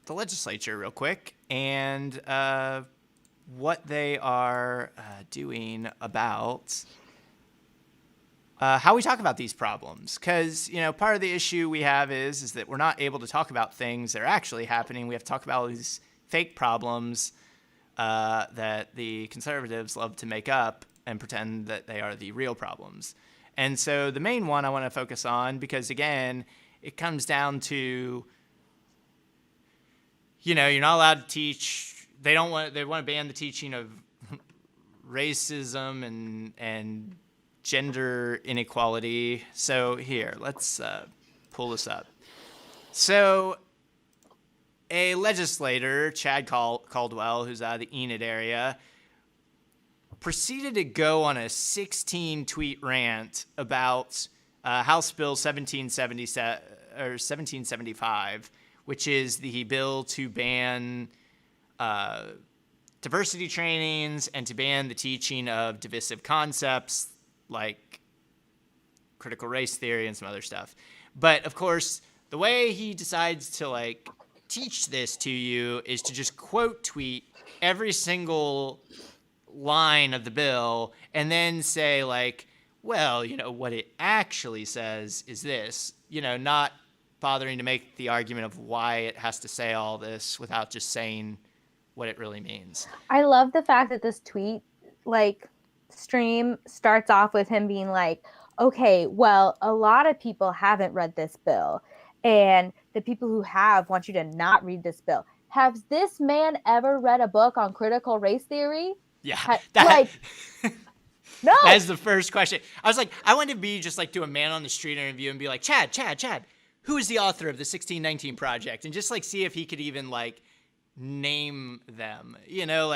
the legislature real quick and what they are doing about how we talk about these problems. Because, part of the issue we have is that we're not able to talk about things that are actually happening. We have to talk about all these fake problems that the conservatives love to make up and pretend that they are the real problems. And so the main one I want to focus on, because, again, it comes down to, you're not allowed to teach. They want to ban the teaching of racism and gender inequality. So here, let's pull this up. So a legislator, Chad Caldwell, who's out of the Enid area, proceeded to go on a 16-tweet rant about House Bill 1775, which is the bill to ban diversity trainings and to ban the teaching of divisive concepts like critical race theory and some other stuff. But, of course, the way he decides to, teach this to you is to just quote tweet every single line of the bill and then say, well, what it actually says is this, not bothering to make the argument of why it has to say all this without just saying what it really means. I love the fact that this tweet, stream starts off with him being like, okay, well, a lot of people haven't read this bill, and the people who have want you to not read this bill. Has this man ever read a book on critical race theory? Yeah. No. That's the first question. I was like, I want to be just do a man on the street interview and be like, Chad, who is the author of the 1619 Project? And just see if he could even name them, No.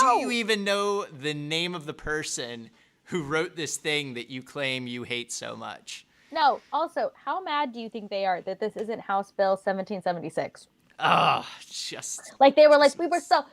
Do you even know the name of the person who wrote this thing that you claim you hate so much? No. Also, how mad do you think they are that this isn't House Bill 1776? Oh, they were we were so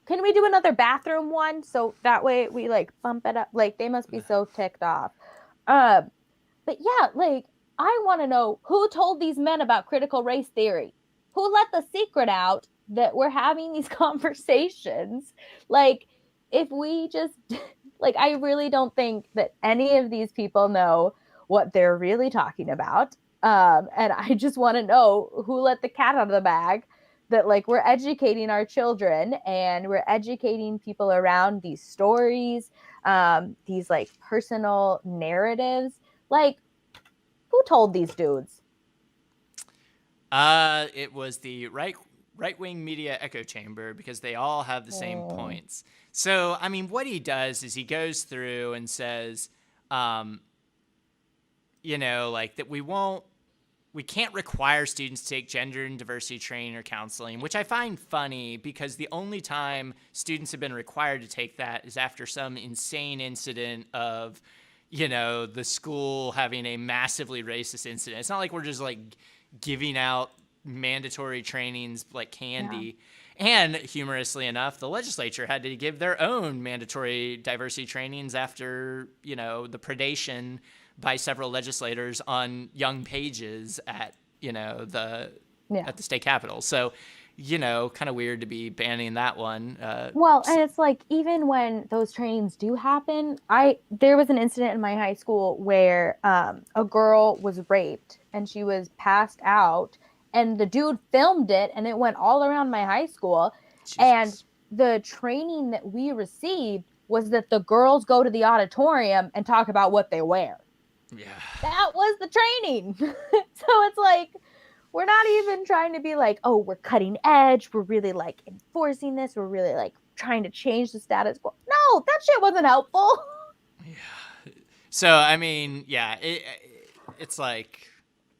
can we do another bathroom one? So that way we bump it up. They must be so ticked off. But yeah, I want to know who told these men about critical race theory? Who let the secret out that we're having these conversations? If we just, I really don't think that any of these people know what they're really talking about. And I just want to know who let the cat out of the bag, that we're educating our children and we're educating people around these stories, these personal narratives. Who told these dudes? It was the right-wing media echo chamber, because they all have the same points. So, what he does is he goes through and says, that we can't require students to take gender and diversity training or counseling, which I find funny, because the only time students have been required to take that is after some insane incident of, the school having a massively racist incident. It's not like we're just giving out mandatory trainings like candy. Yeah. And humorously enough, the legislature had to give their own mandatory diversity trainings after, the predation by several legislators on young pages at, at the state capitol. So, kind of weird to be banning that one. Well, and it's even when those trainings do happen, there was an incident in my high school where a girl was raped and she was passed out, and the dude filmed it and it went all around my high school. Jesus. And the training that we received was that the girls go to the auditorium and talk about what they wear. Yeah. That was the training. So it's we're not even trying to be oh, we're cutting edge. We're really enforcing this. We're really trying to change the status quo. No, that shit wasn't helpful. Yeah. So, yeah, it's it's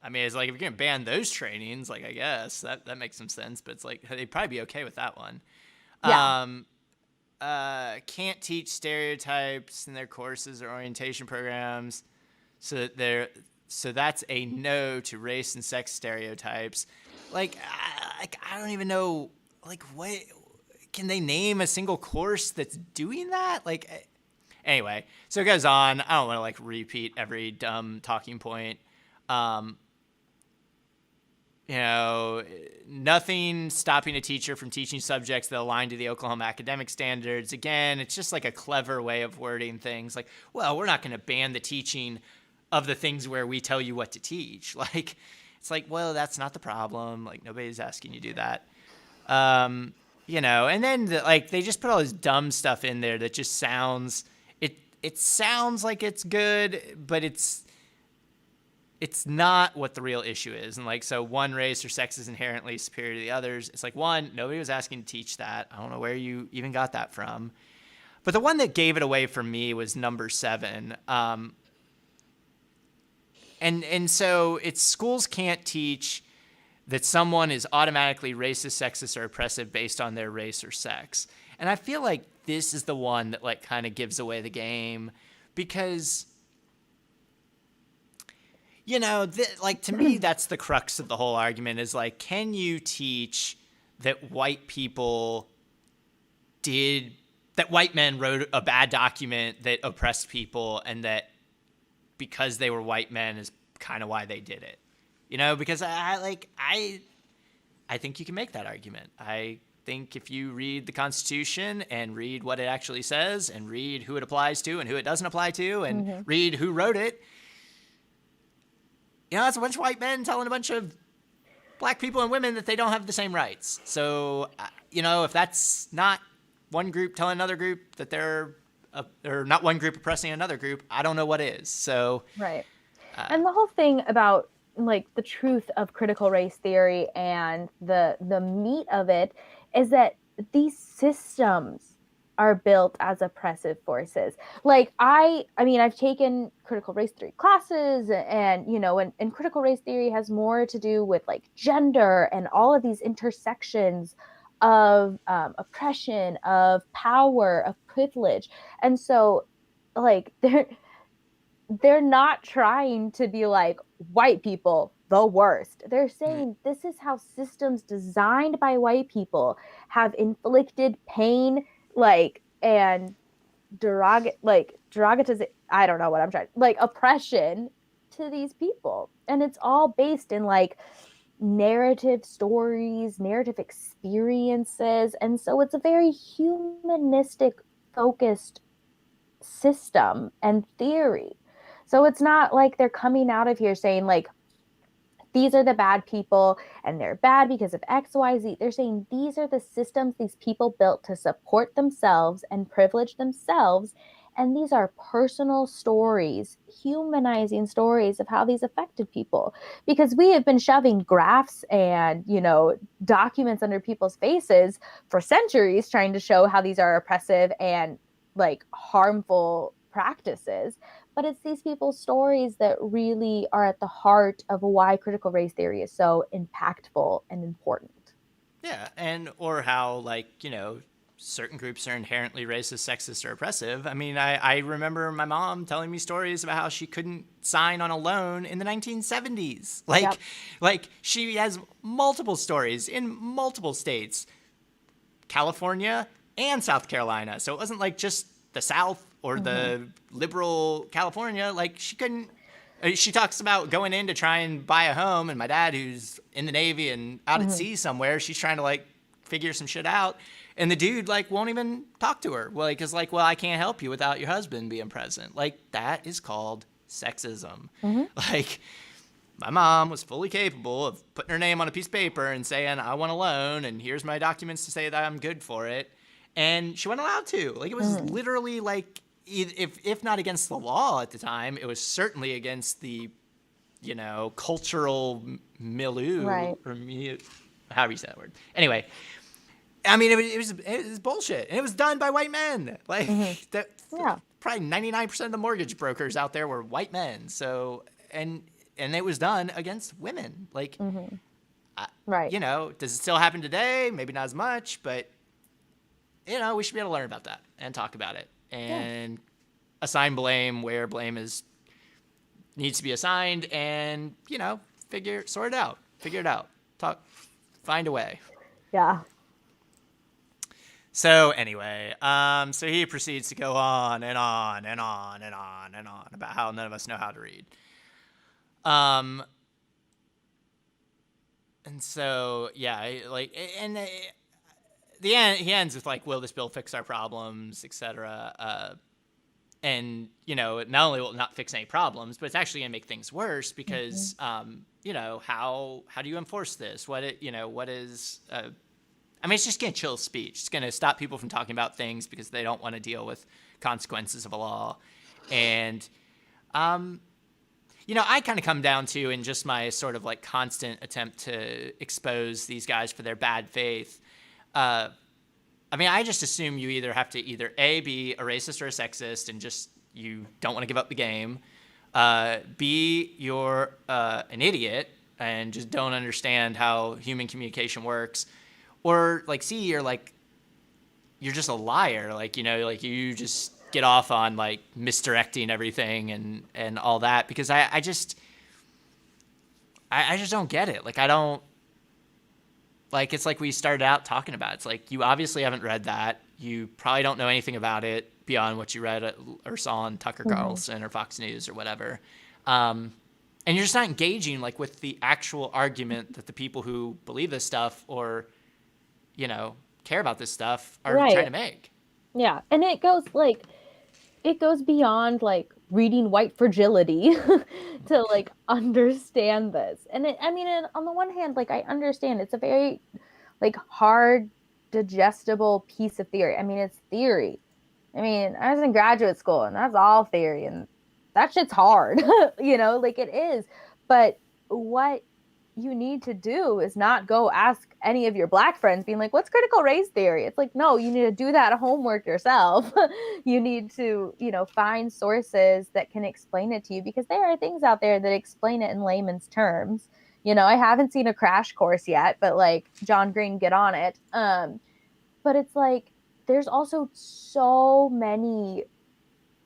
if you're going to ban those trainings, I guess that makes some sense, but it's they'd probably be okay with that one. Yeah. Can't teach stereotypes in their courses or orientation programs. So that's a no to race and sex stereotypes. I don't even know, what, can they name a single course that's doing that? Anyway, so it goes on. I don't want to repeat every dumb talking point. nothing stopping a teacher from teaching subjects that align to the Oklahoma academic standards. Again, it's just like a clever way of wording things. Like, well, we're not going to ban the teaching of the things where we tell you what to teach. Like, it's like, well, that's not the problem. Like, nobody's asking you to do that. And then they just put all this dumb stuff in there that just sounds, it sounds like it's good, but it's not what the real issue is. And so one race or sex is inherently superior to the others. It's like, one, nobody was asking to teach that. I don't know where you even got that from. But the one that gave it away for me was number 7. And so it's schools can't teach that someone is automatically racist, sexist, or oppressive based on their race or sex. And I feel like this is the one that kind of gives away the game, because, to me, that's the crux of the whole argument is can you teach that white men wrote a bad document that oppressed people, and that because they were white men is kind of why they did it, because I think you can make that argument. I think if you read the Constitution and read what it actually says and read who it applies to and who it doesn't apply to and read who wrote it, that's a bunch of white men telling a bunch of black people and women that they don't have the same rights. So, if that's not one group telling another group that they're or not one group oppressing another group, I don't know what is. So right. And the whole thing about the truth of critical race theory and the meat of it is that these systems are built as oppressive forces. I've taken critical race theory classes, and critical race theory has more to do with gender and all of these intersections of oppression, of power, of privilege. And so they're not trying to be white people the worst. They're saying this is how systems designed by white people have inflicted pain, and derogatory, I don't know what I'm trying, oppression to these people. And it's all based in narrative stories, narrative experiences. And so it's a very humanistic focused system and theory. So it's not they're coming out of here saying these are the bad people and they're bad because of XYZ. They're saying these are the systems these people built to support themselves and privilege themselves. And these are personal stories, humanizing stories of how these affected people. Because we have been shoving graphs and, documents under people's faces for centuries, trying to show how these are oppressive and harmful practices. But it's these people's stories that really are at the heart of why critical race theory is so impactful and important. Yeah, or how certain groups are inherently racist, sexist, or oppressive. I mean, I remember my mom telling me stories about how she couldn't sign on a loan in the 1970s. She has multiple stories in multiple states, California and South Carolina. So it wasn't just the South or the liberal California. She couldn't. She talks about going in to try and buy a home, and my dad, who's in the Navy and out at sea somewhere, she's trying to figure some shit out. And the dude won't even talk to her. Well, well, I can't help you without your husband being present. That is called sexism. My mom was fully capable of putting her name on a piece of paper and saying, I want a loan, and here's my documents to say that I'm good for it. And she wasn't allowed to. It was literally if not against the law at the time, it was certainly against the, cultural milieu, right, or however you say that word. Anyway, I mean, it was bullshit, and it was done by white men. Probably 99% of the mortgage brokers out there were white men. So, and it was done against women. right. Does it still happen today? Maybe not as much, but we should be able to learn about that and talk about it and assign blame where blame needs to be assigned, and sort it out, find a way. Yeah. So anyway, so he proceeds to go on and on and on and on and on about how none of us know how to read. And so, yeah, and the end, he ends with like, "Will this bill fix our problems, etc." And not only will it not fix any problems, but it's actually going to make things worse because, how do you enforce this? What is? I mean, it's just going to chill speech. It's going to stop people from talking about things because they don't want to deal with consequences of a law, and I kind of come down to, in just my sort of like constant attempt to expose these guys for their bad faith. I mean, I just assume you either have to A, be a racist or a sexist and just you don't want to give up the game. B, you're an idiot and just don't understand how human communication works. Or like C, you're just a liar. Like, like you just get off on like misdirecting everything and all that, because I just don't get it. Like, I don't, like, it's like we started out talking about. It's like, you obviously haven't read that. You probably don't know anything about it beyond what you read or saw on Tucker Carlson or Fox News or whatever. And you're just not engaging like with the actual argument that the people who believe this stuff or, care about this stuff are trying to make. Yeah. And it goes beyond like reading White Fragility to like understand this. And on the one hand, like I understand it's a very like hard, digestible piece of theory. I mean, it's theory. I mean, I was in graduate school and that's all theory and that shit's hard, like it is. But what you need to do is not go ask any of your black friends being like, what's critical race theory? It's like, no, you need to do that homework yourself. You need to, find sources that can explain it to you, because there are things out there that explain it in layman's terms. I haven't seen a crash course yet, but like John Green, get on it. But it's like, there's also so many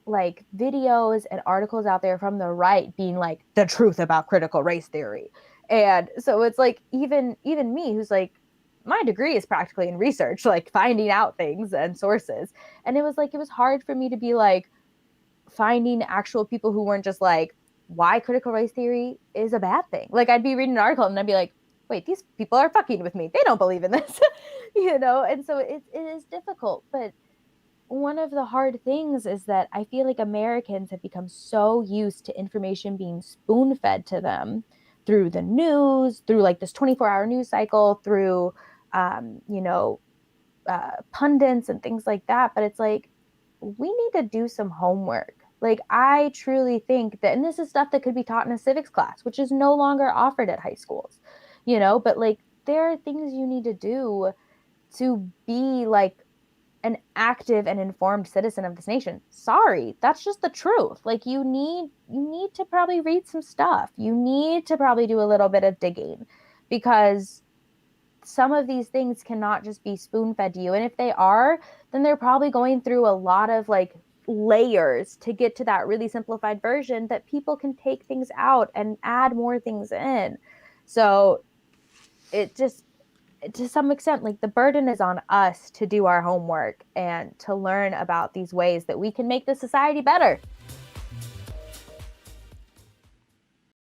like videos and articles out there from the right being like the truth about critical race theory. And so it's like, even me, who's like, my degree is practically in research, like finding out things and sources. And it was hard for me to be like finding actual people who weren't just like, why critical race theory is a bad thing. Like, I'd be reading an article and I'd be like, wait, these people are fucking with me. They don't believe in this, And so it is difficult. But one of the hard things is that I feel like Americans have become so used to information being spoon fed to them through the news, through like this 24-hour news cycle, through, pundits and things like that. But it's like, we need to do some homework. Like, I truly think that, and this is stuff that could be taught in a civics class, which is no longer offered at high schools, but like, there are things you need to do to be like an active and informed citizen of this nation. Sorry, that's just the truth. Like, you need to probably read some stuff. You need to probably do a little bit of digging, because some of these things cannot just be spoon fed to you. And if they are, then they're probably going through a lot of like layers to get to that really simplified version that people can take things out and add more things in. So it just, to some extent, like, the burden is on us to do our homework and to learn about these ways that we can make the society better.